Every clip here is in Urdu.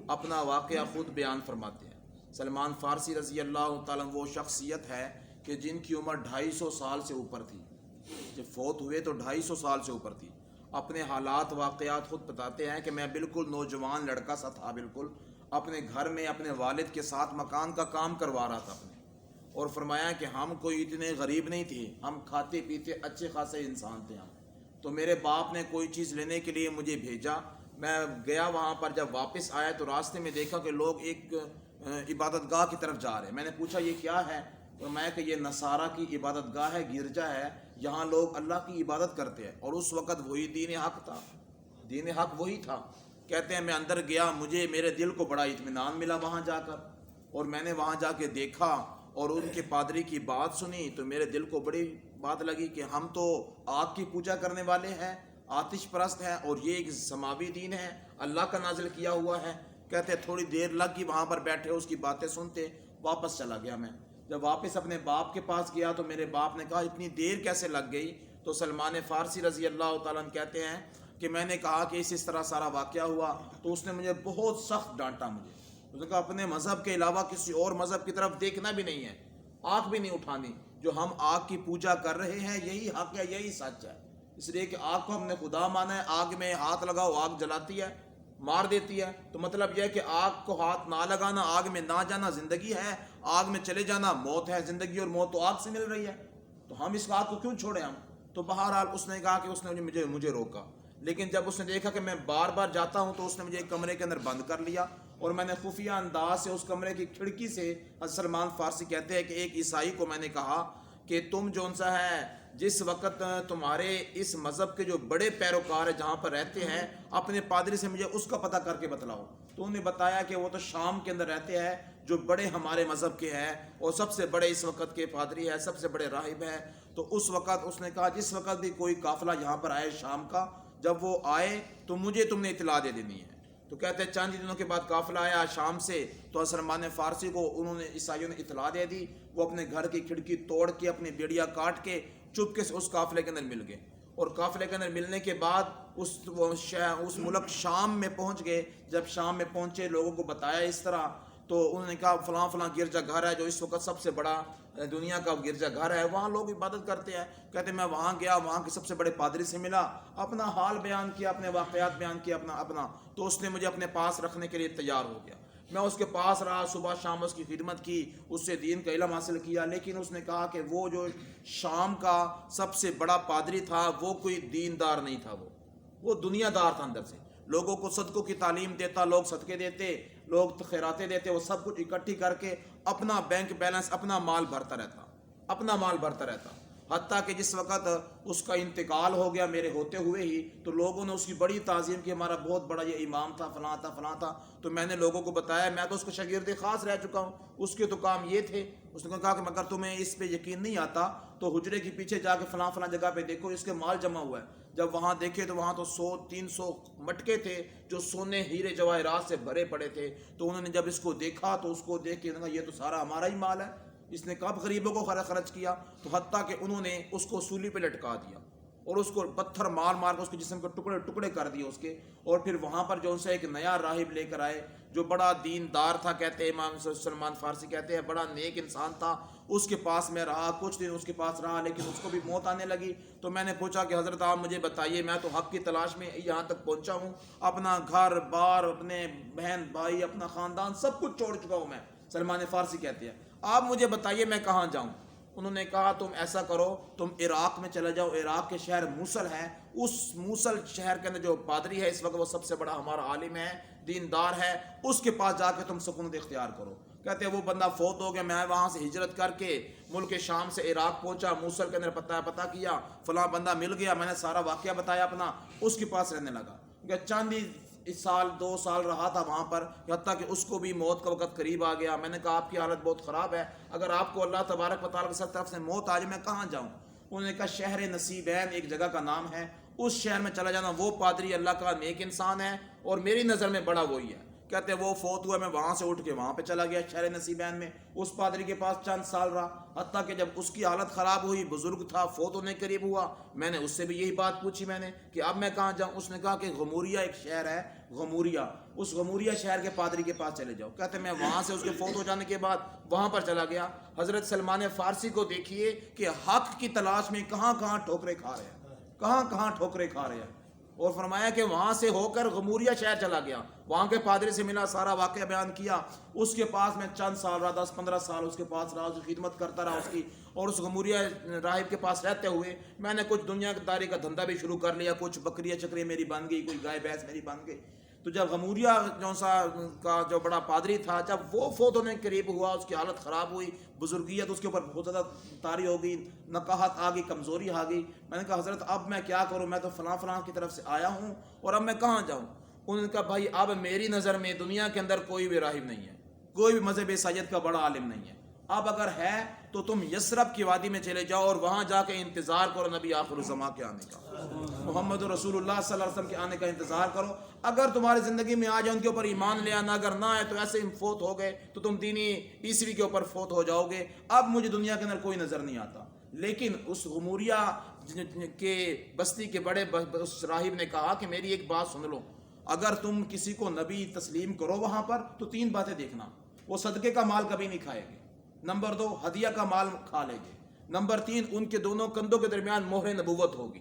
اپنا واقعہ خود بیان فرماتے ہیں۔ سلمان فارسی رضی اللہ تعالیٰ وہ شخصیت ہے کہ جن کی عمر 250 سال سے اوپر تھی، جب فوت ہوئے تو 250 سال سے اوپر تھی۔ اپنے حالات واقعات خود بتاتے ہیں کہ میں بالکل نوجوان لڑکا سا تھا، بالکل اپنے گھر میں اپنے والد کے ساتھ مکان کا کام کروا رہا تھا اپنے، اور فرمایا کہ ہم کوئی اتنے غریب نہیں تھے، ہم کھاتے پیتے اچھے خاصے انسان تھے ہم۔ تو میرے باپ نے کوئی چیز لینے کے لیے مجھے بھیجا، میں گیا وہاں پر، جب واپس آیا تو راستے میں دیکھا کہ لوگ ایک عبادت گاہ کی طرف جا رہے ہیں۔ میں نے پوچھا یہ کیا ہے؟ تو میں کہ یہ نصارہ کی عبادت گاہ ہے، گرجا ہے، یہاں لوگ اللہ کی عبادت کرتے ہیں، اور اس وقت وہی دین حق تھا، دین حق وہی تھا۔ کہتے ہیں میں اندر گیا، مجھے میرے دل کو بڑا اطمینان ملا وہاں جا کر، اور میں نے وہاں جا کے دیکھا اور ان کے پادری کی بات سنی تو میرے دل کو بڑی بات لگی کہ ہم تو آگ کی پوجا کرنے والے ہیں، آتش پرست ہیں، اور یہ ایک سماوی دین ہے، اللہ کا نازل کیا ہوا ہے۔ کہتے تھوڑی دیر لگ گئی وہاں پر بیٹھے، اس کی باتیں سنتے، واپس چلا گیا میں۔ جب واپس اپنے باپ کے پاس گیا تو میرے باپ نے کہا اتنی دیر کیسے لگ گئی؟ تو سلمان فارسی رضی اللہ تعالیٰ عنہ کہتے ہیں کہ میں نے کہا کہ اس طرح سارا واقعہ ہوا تو اس نے مجھے بہت سخت ڈانٹا مجھے۔ اس نے کہا اپنے مذہب کے علاوہ کسی اور مذہب کی طرف دیکھنا بھی نہیں ہے، آنکھ بھی نہیں اٹھانی، جو ہم آگ کی پوجا کر رہے ہیں یہی حق ہے، یہی سچ ہے، اس لیے کہ آگ کو ہم نے خدا مانا ہے۔ آگ میں ہاتھ لگاؤ، آگ جلاتی ہے، مار دیتی ہے، تو مطلب یہ ہے کہ آگ کو ہاتھ نہ لگانا، آگ میں نہ جانا زندگی ہے، آگ میں چلے جانا موت ہے، زندگی اور موت تو آگ سے مل رہی ہے، تو ہم اس آگ کو کیوں چھوڑیں ہم؟ تو بہرحال اس نے کہا کہ اس نے مجھے روکا، لیکن جب اس نے دیکھا کہ میں بار بار جاتا ہوں تو اس نے مجھے ایک کمرے کے اندر بند کر لیا، اور میں نے خفیہ انداز سے اس کمرے کی کھڑکی سے، سلمان فارسی کہتے ہیں کہ ایک عیسائی کو میں نے کہا کہ تم جون سا ہے، جس وقت تمہارے اس مذہب کے جو بڑے پیروکار ہیں جہاں پر رہتے ہیں، اپنے پادری سے مجھے اس کا پتہ کر کے بتلاؤ۔ تو انہوں نے بتایا کہ وہ تو شام کے اندر رہتے ہیں، جو بڑے ہمارے مذہب کے ہیں اور سب سے بڑے اس وقت کے پادری ہیں، سب سے بڑے راہب ہیں۔ تو اس وقت اس نے کہا جس وقت بھی کوئی قافلہ یہاں پر آئے شام کا، جب وہ آئے تو مجھے تم نے اطلاع دے دینی ہے۔ تو کہتے ہیں چند دنوں کے بعد قافلہ آیا شام سے، تو سلمان فارسی کو انہوں نے عیسائیوں نے اطلاع دے دی، وہ اپنے گھر کی کھڑکی توڑ کے اپنی بیڑیاں کاٹ کے چپکے سے اس قافلے کے اندر مل گئے، اور قافلے کے اندر ملنے کے بعد اس ملک شام میں پہنچ گئے۔ جب شام میں پہنچے لوگوں کو بتایا اس طرح، تو انہوں نے کہا فلاں فلاں گرجا گھر ہے جو اس وقت سب سے بڑا دنیا کا گرجا گھر ہے، وہاں لوگ عبادت کرتے ہیں۔ کہتے میں وہاں گیا، وہاں کے سب سے بڑے پادری سے ملا، اپنا حال بیان کیا، اپنے واقعات بیان کیا اپنا، تو اس نے مجھے اپنے پاس رکھنے کے لیے تیار ہو گیا۔ میں اس کے پاس رہا، صبح شام اس کی خدمت کی، اس سے دین کا علم حاصل کیا، لیکن اس نے کہا کہ وہ جو شام کا سب سے بڑا پادری تھا وہ کوئی دیندار نہیں تھا، وہ دنیا دار تھا اندر سے، لوگوں کو صدقوں کی تعلیم دیتا، لوگ صدقے دیتے، لوگ خیراتیں دیتے، وہ سب کچھ اکٹھی کر کے اپنا بینک بیلنس، اپنا مال بھرتا رہتا، حتیٰ کہ جس وقت اس کا انتقال ہو گیا میرے ہوتے ہوئے ہی، تو لوگوں نے اس کی بڑی تعظیم کی، ہمارا بہت بڑا یہ امام تھا، فلاں تھا۔ تو میں نے لوگوں کو بتایا میں تو اس کا شاگرد خاص رہ چکا ہوں، اس کے تو کام یہ تھے۔ اس نے کہا کہ مگر تمہیں اس پہ یقین نہیں آتا تو حجرے کے پیچھے جا کے فلاں جگہ پہ دیکھو، اس کے مال جمع ہوا ہے۔ جب وہاں دیکھے تو وہاں تو 100-300 مٹکے تھے جو سونے ہیرے جواہرات سے بھرے پڑے تھے۔ تو انہوں نے جب اس کو دیکھا تو اس کو دیکھ کے کہا یہ تو سارا ہمارا ہی مال ہے، اس نے کب غریبوں کو خرچ کیا؟ تو حتیٰ کہ انہوں نے اس کو سولی پہ لٹکا دیا اور اس کو پتھر مار کر اس کے جسم کو ٹکڑے کر دیے اس کے، اور پھر وہاں پر جو ان سے ایک نیا راہب لے کر آئے جو بڑا دیندار تھا، کہتے ہیں امام سلمان فارسی کہتے ہیں بڑا نیک انسان تھا۔ اس کے پاس میں رہا، کچھ دن اس کے پاس رہا، لیکن اس کو بھی موت آنے لگی۔ تو میں نے پوچھا کہ حضرت آپ مجھے بتائیے، میں تو حق کی تلاش میں یہاں تک پہنچا ہوں، اپنا گھر بار، اپنے بہن بھائی، اپنا خاندان سب کچھ چھوڑ چکا ہوں میں۔ سلمان فارسی کہتے ہیں آپ مجھے بتائیے میں کہاں جاؤں؟ انہوں نے کہا تم ایسا کرو، تم عراق میں چلے جاؤ، عراق کے شہر موصل ہے، اس موصل شہر کے اندر جو پادری ہے اس وقت وہ سب سے بڑا ہمارا عالم ہے، دیندار ہے، اس کے پاس جا کے تم سکونت اختیار کرو۔ کہتے ہیں وہ بندہ فوت ہو گیا، میں وہاں سے ہجرت کر کے ملک شام سے عراق پہنچا، موصل کے اندر پتہ کیا، فلاں بندہ مل گیا، میں نے سارا واقعہ بتایا اپنا، اس کے پاس رہنے لگا۔ چند سال 2 سال رہا تھا وہاں پر، حتیٰ کہ اس کو بھی موت کا وقت قریب آ گیا۔ میں نے کہا آپ کی حالت بہت خراب ہے، اگر آپ کو اللہ تبارک و تعالیٰ کی طرف سے موت آ جائے میں کہاں جاؤں؟ انہوں نے کہا شہر نصیبین ایک جگہ کا نام ہے، اس شہر میں چلا جانا، وہ پادری اللہ کا نیک انسان ہے اور میری نظر میں بڑا وہی ہے۔ کہتے ہیں وہ فوت ہوا، میں وہاں سے اٹھ کے وہاں پہ چلا گیا شہر نصیبین میں، اس پادری کے پاس چند سال رہا، حتیٰ کہ جب اس کی حالت خراب ہوئی، بزرگ تھا، فوت ہونے قریب ہوا، میں نے اس سے بھی یہی بات پوچھی میں نے کہ اب میں کہاں جاؤں؟ اس نے کہا کہ غموریہ ایک شہر ہے، غموریہ، اس غموریہ شہر کے پادری کے پاس چلے جاؤ. کہتے ہیں میں وہاں سے اس کے فوت ہو جانے کے بعد وہاں پر چلا گیا. حضرت سلمان فارسی کو دیکھیے کہ حق کی تلاش میں کہاں کہاں ٹھوکریں کھا رہے ہیں، کہاں کہاں ٹھوکریں کھا رہے ہیں. اور فرمایا کہ وہاں سے ہو کر غموریہ شہر چلا گیا، وہاں کے پادری سے ملا، سارا واقعہ بیان کیا. اس کے پاس میں چند سال رہا، 10-15 سال اس کے پاس رہا، اس کی خدمت کرتا رہا اس کی. اور اس غموریہ راہب کے پاس رہتے ہوئے میں نے کچھ دنیا داری کا دھندا بھی شروع کر لیا، کچھ بکریاں چکریاں میری بن گئی، کوئی گائے بھینس میری بن گئی. تو جب غموریہ جو سا کا جو بڑا پادری تھا، جب وہ فوت ہونے کے قریب ہوا، اس کی حالت خراب ہوئی، بزرگیت اس کے اوپر بہت زیادہ طاری ہو گئی، نقاہت آ گئی، کمزوری آ گئی. میں نے کہا حضرت اب میں کیا کروں، میں تو فلاں فلاں کی طرف سے آیا ہوں اور اب میں کہاں جاؤں. انہوں نے کہا بھائی اب میری نظر میں دنیا کے اندر کوئی بھی راہب نہیں ہے، کوئی بھی مذہب سید کا بڑا عالم نہیں ہے. اب اگر ہے تو تم یثرب کی وادی میں چلے جاؤ اور وہاں جا کے انتظار کرو نبی آخر الزمان کے آنے کا، محمد رسول اللہ صلی اللہ علیہ وسلم کے آنے کا انتظار کرو. اگر تمہاری زندگی میں آ جائے ان کے اوپر ایمان لے آنا، اگر نہ آئے تو ایسے ہی فوت ہو گئے تو تم دینی عیسوی کے اوپر فوت ہو جاؤ گے. اب مجھے دنیا کے اندر کوئی نظر نہیں آتا. لیکن اس غموریہ کے بستی کے بڑے اس راہب نے کہا کہ میری ایک بات سن لو، اگر تم کسی کو نبی تسلیم کرو وہاں پر تو 3 باتیں دیکھنا. وہ صدقے کا مال کبھی نہیں کھائے گے، نمبر 2 ہدیہ کا مال کھا لیں گے، نمبر 3 ان کے دونوں کندھوں کے درمیان مہر نبوت ہوگی.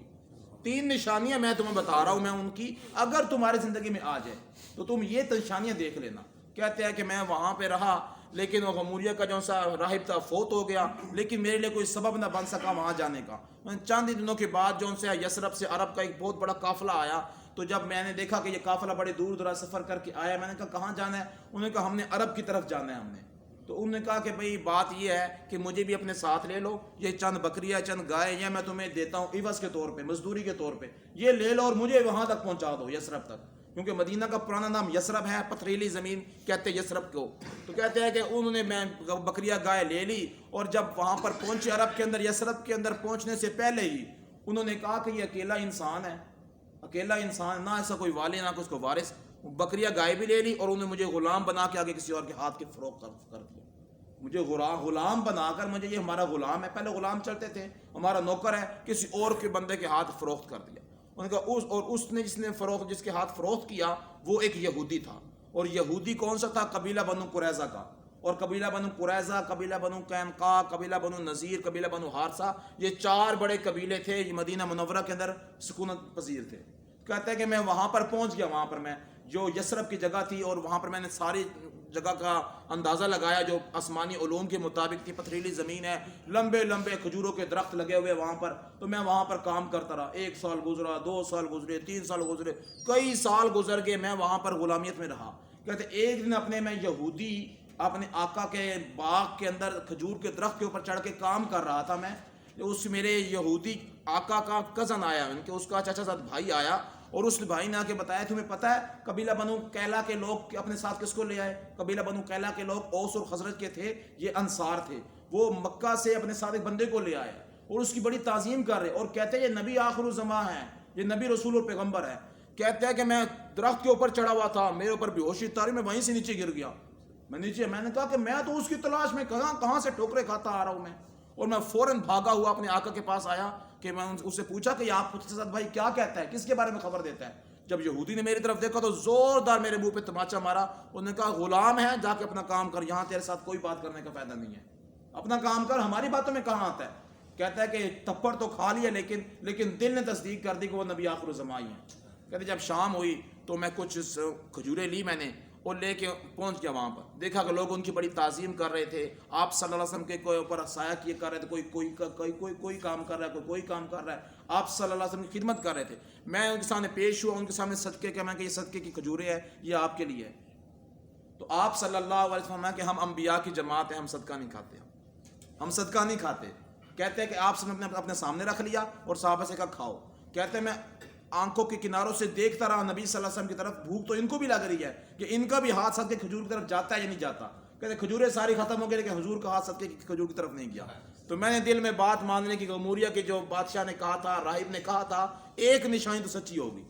3 نشانیاں میں تمہیں بتا رہا ہوں میں ان کی، اگر تمہاری زندگی میں آ جائے تو تم یہ نشانیاں دیکھ لینا. کہتے ہیں کہ میں وہاں پہ رہا، لیکن وہ غموریہ کا جو سا راہب تھا فوت ہو گیا، لیکن میرے لیے کوئی سبب نہ بن سکا وہاں جانے کا. چند دنوں کے بعد جو ان سے یثرب سے عرب کا ایک بہت بڑا قافلہ آیا. تو جب میں نے دیکھا کہ یہ قافلہ بڑے دور دراز سفر کر کے آیا، میں نے کہا کہاں جانا ہے؟ انہوں نے کہا ہم نے عرب کی طرف جانا ہے ہم نے. تو انہوں نے کہا کہ بھئی بات یہ ہے کہ مجھے بھی اپنے ساتھ لے لو، یہ چند بکریاں چند گائے یہ میں تمہیں دیتا ہوں عوض کے طور پہ، مزدوری کے طور پہ، یہ لے لو اور مجھے وہاں تک پہنچا دو یثرب تک، کیونکہ مدینہ کا پرانا نام یثرب ہے، پتھریلی زمین کہتے ہیں یثرب کو. تو کہتے ہیں کہ انہوں نے میں بکریاں گائے لے لی اور جب وہاں پر پہنچے عرب کے اندر، یثرب کے اندر پہنچنے سے پہلے ہی انہوں نے کہا کہ یہ اکیلا انسان ہے، اکیلا انسان، نہ ایسا کوئی والی نہ اس کو وارث. بکریاں گائے بھی لے لی اور انہوں نے مجھے غلام بنا کے آگے کسی اور کے ہاتھ کے فروخت کر دیا. مجھے غلام بنا کر، مجھے یہ ہمارا غلام ہے، پہلے غلام چلتے تھے، ہمارا نوکر ہے، کسی اور کے بندے کے ہاتھ فروخت کر دیا. ان کا اس نے جس کے ہاتھ فروخت کیا وہ ایک یہودی تھا. اور یہودی کون سا تھا؟ قبیلہ بنو قریظہ کا. اور قبیلہ بنو قریظہ، قبیلہ بنو قینقاع، قبیلہ بنو نذیر، قبیلہ بنو حارثہ، یہ 4 بڑے قبیلے تھے، یہ مدینہ منورہ کے اندر سکونت پذیر تھے. کہتے ہیں کہ میں وہاں پر پہنچ گیا، وہاں پر میں جو یثرب کی جگہ تھی اور وہاں پر میں نے ساری جگہ کا اندازہ لگایا جو آسمانی علوم کے مطابق تھی. پتھریلی زمین ہے، لمبے لمبے کھجوروں کے درخت لگے ہوئے وہاں پر. تو میں وہاں پر کام کرتا رہا، 1 سال گزرا، 2 سال گزرے، 3 سال گزرے، کئی سال گزر گئے، میں وہاں پر غلامیت میں رہا. کہتے ایک دن اپنے میں یہودی اپنے آقا کے باغ کے اندر کھجور کے درخت کے اوپر چڑھ کے کام کر رہا تھا. میں اس میرے یہودی آقا کا کزن آیا، ان کے اس کا چچا زاد بھائی آیا، اور اس بھائی نے آ کے بتایا تمہیں پتہ ہے قبیلہ بنو کیلا کے لوگ اپنے ساتھ کس کو لے آئے؟ قبیلہ بنو کیلا کے لوگ اوس اور خزرج کے تھے، یہ انصار تھے، وہ مکہ سے اپنے ساتھ ایک بندے کو لے آئے اور اس کی بڑی تعظیم کر رہے اور کہتے ہیں یہ نبی آخر الزمان ہے، یہ نبی رسول اور پیغمبر ہے. کہتے ہیں کہ میں درخت کے اوپر چڑھا ہوا تھا، میرے اوپر بے ہوشی تاری، میں وہیں سے نیچے گر گیا. میں نے کہا کہ میں تو اس کی تلاش میں کہاں سے ٹھوکریں کھاتا آ رہا ہوں میں. اور میں فوراً بھاگا ہوا اپنے آقا کے پاس آیا کہ میں اس سے پوچھا کہ آپ کے ساتھ بھائی کیا کہتا ہے، کس کے بارے میں خبر دیتا ہے. جب یہودی نے میری طرف دیکھا تو زوردار میرے منہ پہ تماچا مارا. انہوں نے کہا غلام ہے، جا کے اپنا کام کر، یہاں تیرے ساتھ کوئی بات کرنے کا فائدہ نہیں ہے، اپنا کام کر، ہماری باتوں میں کہاں آتا ہے. کہتا ہے کہ تھپڑ تو کھا لیا لیکن دل نے تصدیق کر دی کہ وہ نبی آخر الزمان ہیں. کہتے جب شام ہوئی تو میں کچھ کھجوریں لی میں نے اور لے کے پہنچ گیا وہاں پر. دیکھا کہ لوگ ان کی بڑی تعظیم کر رہے تھے، آپ صلی اللہ علیہ وسلم کے اوپر سایہ کیے کر رہے تھے، کوئی کام کر رہا ہے، کوئی کام کر رہا ہے، آپ صلی اللہ علیہ وسلم کی خدمت کر رہے تھے. میں ان کے سامنے پیش ہوا، ان کے سامنے صدقے کہ میں کہ یہ صدقے کی کھجوریں ہیں، یہ آپ کے لیے ہے. تو آپ صلی اللہ علیہ وسلم کہ ہم انبیاء کی جماعت ہیں، ہم صدقہ نہیں کھاتے، ہم صدقہ نہیں کھاتے. کہتے ہیں کہ آپ نے اپنے سامنے رکھ لیا اور صحابہ سے کہا کھاؤ. کہتے ہیں میں آنکھوں کے کناروں سے دیکھتا رہا نبی صلی اللہ علیہ وسلم کی طرف، بھوک تو ان کو بھی لگ رہی ہے کہ ان کا بھی ہاتھ صدقے کھجور کی طرف جاتا ہے یا نہیں جاتا. کہتے کھجوریں ساری ختم ہو گئی لیکن حضور کا ہاتھ صدقے کی کھجور کی طرف نہیں گیا. تو میں نے دل میں بات ماننے کی، غموریہ کے جو بادشاہ نے کہا تھا، راہب نے کہا تھا، ایک نشانی تو سچی ہوگی.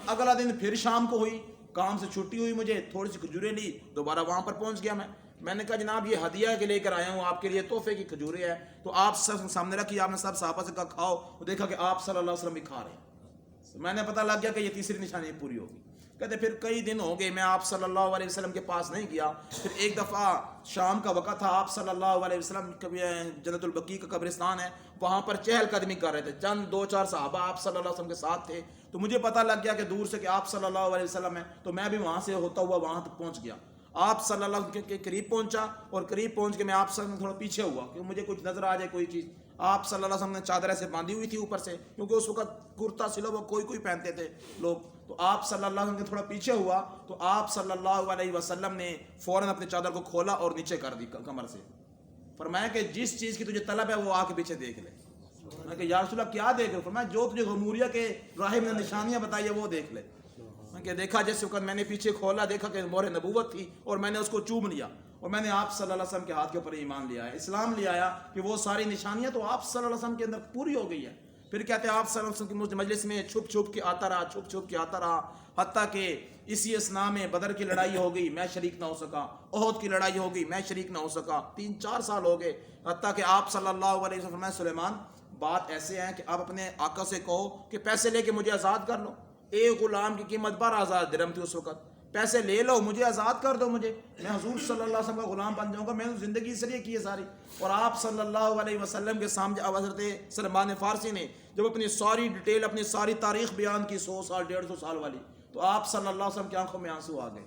اگلا دن پھر شام کو ہوئی، کام سے چھٹی ہوئی، مجھے تھوڑی سی کھجوریں لی، دوبارہ وہاں پر پہنچ گیا. میں نے کہا جناب یہ ہدیہ کے لے کر آیا ہوں، آپ کے لیے تحفے کی کھجوریں ہیں. تو آپ سب سامنے رکھی، آپ نے سب صحابہ سے کہا کھاؤ. دیکھا کہ آپ صلی اللہ علیہ وسلم بھی کھا رہے ہیں. میں نے پتہ لگ گیا کہ یہ تیسری نشانی پوری ہوگی. کہتے پھر کئی دن ہو گئے میں آپ صلی اللہ علیہ وسلم کے پاس نہیں گیا. پھر ایک دفعہ شام کا وقت تھا, آپ صلی اللہ علیہ وسلم جنت البقیع کا قبرستان ہے, وہاں پر چہل قدمی کر رہے تھے. چند 2-4 صحابہ آپ صلی اللہ علیہ وسلم کے ساتھ تھے. تو مجھے پتہ لگ گیا کہ دور سے کہ آپ صلی اللہ علیہ وسلم ہیں, تو میں بھی وہاں سے ہوتا ہوا وہاں تک پہنچ گیا. آپ صلی اللہ علیہ وسلم کے قریب پہنچا, اور قریب پہنچ کے میں آپ صلی اللہ علیہ وسلم تھوڑا پیچھے ہوا کہ مجھے کچھ نظر آ جائے کوئی چیز. آپ صلی اللہ علیہ وسلم نے چادر سے باندھی ہوئی تھی اوپر سے, کیونکہ اس وقت کرتا سلو کوئی پہنتے تھے لوگ. تو آپ صلی اللہ علیہ وسلم کے تھوڑا پیچھے ہوا, تو آپ صلی اللہ علیہ وسلم نے فوراً اپنی چادر کو کھولا اور نیچے کر دی کمر سے. فرمایا کہ جس چیز کی تجھے طلب ہے وہ آ کے پیچھے دیکھ لے. میں کہ یا رسول اللہ کیا دیکھ لے؟ فرمایا جو تجھے غموریہ کے راہب نے نشانیاں بتائی ہے وہ دیکھ لے. میں کہ دیکھا جس وقت میں نے پیچھے کھولا, دیکھا کہ مہر نبوت تھی, اور میں نے اس کو چوم لیا, اور میں نے آپ صلی اللہ علیہ وسلم کے ہاتھ کے اوپر ایمان لیا ہے, اسلام لے آیا کہ وہ ساری نشانیاں تو آپ صلی اللہ علیہ وسلم کے اندر پوری ہو گئی ہے. پھر کہتے ہیں آپ صلی اللہ علیہ وسلم کی مجلس میں چھپ چھپ کے آتا رہا, حتیٰ کہ اسی اسنا میں بدر کی لڑائی ہو گئی, میں شریک نہ ہو سکا. احد کی لڑائی ہو گئی, میں شریک نہ ہو سکا. 3-4 سال ہو گئے, حتیٰ کہ آپ صلی اللہ علیہ وسلم فرمایا سلیمان بات ایسے ہے کہ آپ اپنے آقا سے کہو کہ پیسے لے کے مجھے آزاد کر لو. ایک غلام کی قیمت 12,000 درہم تھی اس وقت. پیسے لے لو, مجھے آزاد کر دو, میں حضور صلی اللہ علیہ وسلم کا غلام بن جاؤں گا. میں نے زندگی اس لیے کی ہے ساری. اور آپ صلی اللہ علیہ وسلم کے سامنے حضرت سلمان فارسی نے جب اپنی ساری ڈیٹیل, اپنی ساری تاریخ بیان کی 100 سال 150 سال والی, تو آپ صلی اللہ علیہ وسلم کی آنکھوں میں آنسو آ گئے.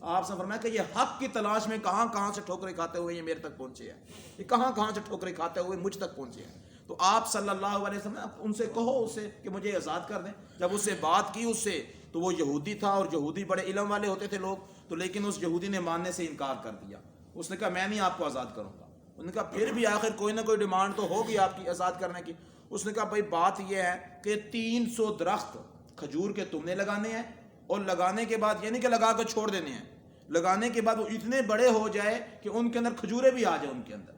آپ سے فرمایا کہ یہ حق کی تلاش میں کہاں سے ٹھوکریں کھاتے ہوئے یہ میرے تک پہنچے ہیں, یہ کہاں سے ٹھوکریں کھاتے ہوئے مجھ تک پہنچے ہیں. تو آپ صلی اللہ علیہ وسلم ان سے کہو اس سے کہ مجھے آزاد کر دیں. جب اس سے بات کی اس سے, تو وہ یہودی تھا, اور یہودی بڑے علم والے ہوتے تھے لوگ, تو لیکن اس یہودی نے ماننے سے انکار کر دیا. اس نے کہا میں نہیں آپ کو آزاد کروں گا. انہوں نے کہا پھر بھی آخر کوئی نہ کوئی ڈیمانڈ تو ہوگی آپ کی آزاد کرنے کی. اس نے کہا بھائی بات یہ ہے کہ 300 درخت کھجور کے تم نے لگانے ہیں, اور لگانے کے بعد یہ نہیں کہ لگا کے چھوڑ دینے ہیں, لگانے کے بعد وہ اتنے بڑے ہو جائے کہ ان کے اندر کھجورے بھی آ جائے. ان کے اندر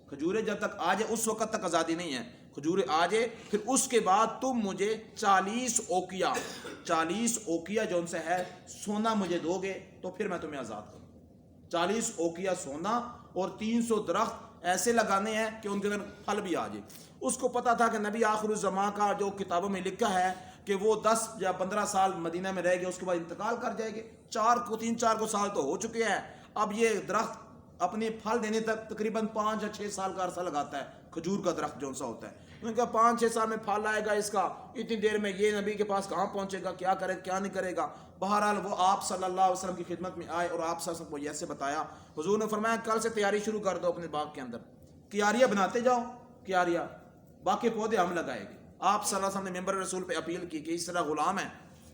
کھجورے جب تک آ جائے اس وقت تک آزادی نہیں ہے, کھجورے آ جائے. پھر اس کے بعد تم مجھے 40 اوقیہ جو ان سے ہے سونا مجھے دو گے, تو پھر میں تمہیں آزاد کروں. 40 اوقیہ سونا اور 300 درخت ایسے لگانے ہیں کہ ان کے اندر پھل بھی آ جائے. اس کو پتا تھا کہ نبی آخر الزمان کا جو کتابوں میں لکھا ہے کہ وہ 10 یا 15 سال مدینہ میں رہ گئے, اس کے بعد انتقال کر جائے گے. 3-4 سال تو ہو چکے ہیں. اب یہ درخت اپنے پھل دینے تک تقریباً 5 یا 6 سال کا عرصہ لگاتا ہے. کھجور کا درخت جو سا ہوتا ہے, ان کا 5-6 سال میں پھل آئے گا اس کا. اتنی دیر میں یہ نبی کے پاس کہاں پہنچے گا, کیا کرے کیا نہیں کرے گا. بہرحال وہ آپ صلی اللہ علیہ وسلم کی خدمت میں آئے, اور آپ صلی اللہ علیہ وسلم کو ایسے بتایا. حضور نے فرمایا کل سے تیاری شروع کر دو اپنے باغ کے اندر, کیاریاں بناتے جاؤ, کیاریاں باقی پودے ہم لگائیں گے. آپ صلی اللہ علیہ وسلم نے ممبر رسول پہ اپیل کی کہ اس طرح غلام ہے,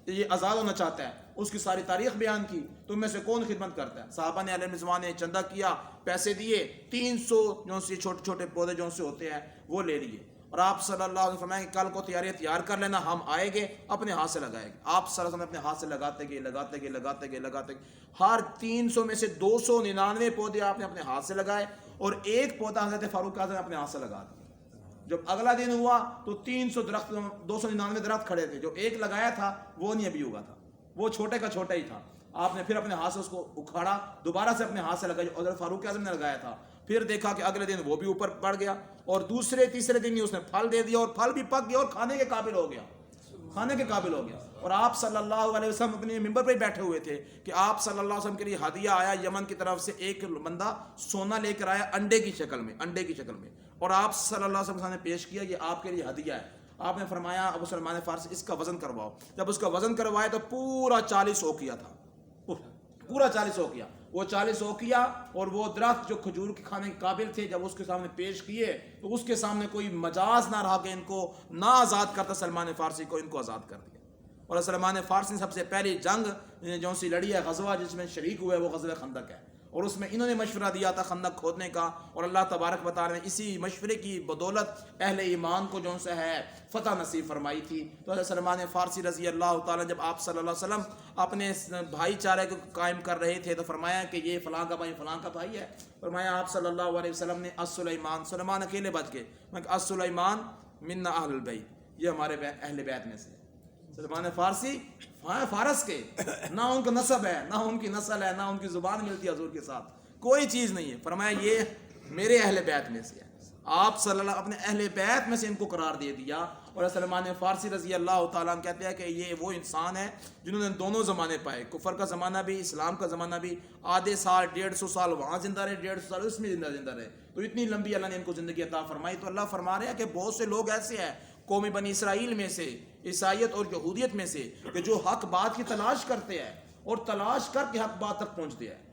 یہ آزاد ہونا چاہتا ہے. اس کی ساری تاریخ بیان کی. تم میں سے کون خدمت کرتا ہے؟ صحابہ نے علیہ رضوان نے چندہ کیا, پیسے دیے, 300 جو سے چھوٹے چھوٹے پودے جو سے ہوتے ہیں وہ لے لیے. اور آپ صلی اللہ علیہ وسلم فرمایا کہ کل کو تیار کر لینا, ہم آئیں گے اپنے ہاتھ سے لگائیں گے. آپ صلی اللہ علیہ وسلم اپنے ہاتھ سے لگاتے گئے. ہر 300 میں سے 299 پودے آپ نے اپنے ہاتھ سے لگائے, اور ایک پودا حضرت فاروق اعظم نے اپنے ہاتھ سے لگا دیا. جب اگلا دن ہوا تو 299 درخت کھڑے تھے. جو ایک لگایا تھا وہ نہیں ابھی ہوگا تھا, وہ چھوٹے کا چھوٹا ہی تھا. آپ نے پھر اپنے ہاتھ سے اس کو اکھاڑا, دوبارہ سے اپنے ہاتھ سے لگایا جو حضرت فاروق اعظم نے لگایا تھا. پھر دیکھا کہ اگلے دن وہ بھی اوپر بڑھ گیا, اور دوسرے تیسرے دن ہی اس نے پھل دے دیا, اور پھل بھی پک گیا اور کھانے کے قابل ہو گیا. اور آپ صلی اللہ علیہ وسلم اپنے ممبر پہ بیٹھے ہوئے تھے کہ آپ صلی اللہ علیہ وسلم کے لیے ہدیہ آیا یمن کی طرف سے. ایک بندہ سونا لے کر آیا انڈے کی شکل میں, اور آپ صلی اللہ علیہ وسلم نے پیش کیا, یہ آپ کے لیے ہدیہ ہے. آپ نے فرمایا ابو سلمان فارسی اس کا وزن کرواؤ. جب اس کا وزن کروایا تو پورا 40 اوقیہ تھا, پورا 40 اوقیہ. وہ 40 اوقیہ اور وہ درخت جو کھجور کے کھانے کے قابل تھے, جب اس کے سامنے پیش کیے تو اس کے سامنے کوئی مجاز نہ رہا کہ ان کو نہ آزاد کرتا سلمان فارسی کو, ان کو آزاد کر دیا. اور سلمان فارسی نے سب سے پہلی جنگ جو سی لڑی ہے, غزوہ جس میں شریک ہوئے, وہ غزوہ خندق ہے. اور اس میں انہوں نے مشورہ دیا تھا خندق کھودنے کا, اور اللہ تبارک و تعالی نے اسی مشورے کی بدولت اہل ایمان کو جو سے ہے فتح نصیب فرمائی تھی. تو حضرت سلمان فارسی رضی اللہ تعالیٰ جب آپ صلی اللہ علیہ وسلم اپنے بھائی چارے کو قائم کر رہے تھے, تو فرمایا کہ یہ فلاں کا بھائی فلاں کا بھائی ہے. فرمایا آپ صلی اللہ علیہ وسلم نے سلیمان اکیلے بچ گئے, سلیمان منا اہل البیت, یہ ہمارے اہل بیت میں سے. سلمان فارسی فارس کے, نہ ان کا نسب ہے, نہ ان کی نسل ہے, نہ ان کی زبان ملتی ہے حضور کے ساتھ, کوئی چیز نہیں ہے. فرمایا یہ میرے اہل بیت میں سے ہے. آپ صلی اللہ اپنے اہل بیت میں سے ان کو قرار دے دیا. اور سلمان فارسی رضی اللہ تعالیٰ عنہ کہتے ہیں کہ یہ وہ انسان ہے جنہوں نے دونوں زمانے پائے، کفر کا زمانہ بھی، اسلام کا زمانہ بھی، آدھے سال 150 سال وہاں زندہ رہے، 150 سال اس میں زندہ رہے، تو اتنی لمبی اللہ نے ان کو زندگی عطا فرمائی۔ تو اللہ فرما رہے ہیں کہ بہت سے لوگ ایسے ہیں قوم بنی اسرائیل میں سے، عیسائیت اور یہودیت میں سے، کہ جو حق بات کی تلاش کرتے ہیں اور تلاش کر کے حق بات تک پہنچتے ہیں۔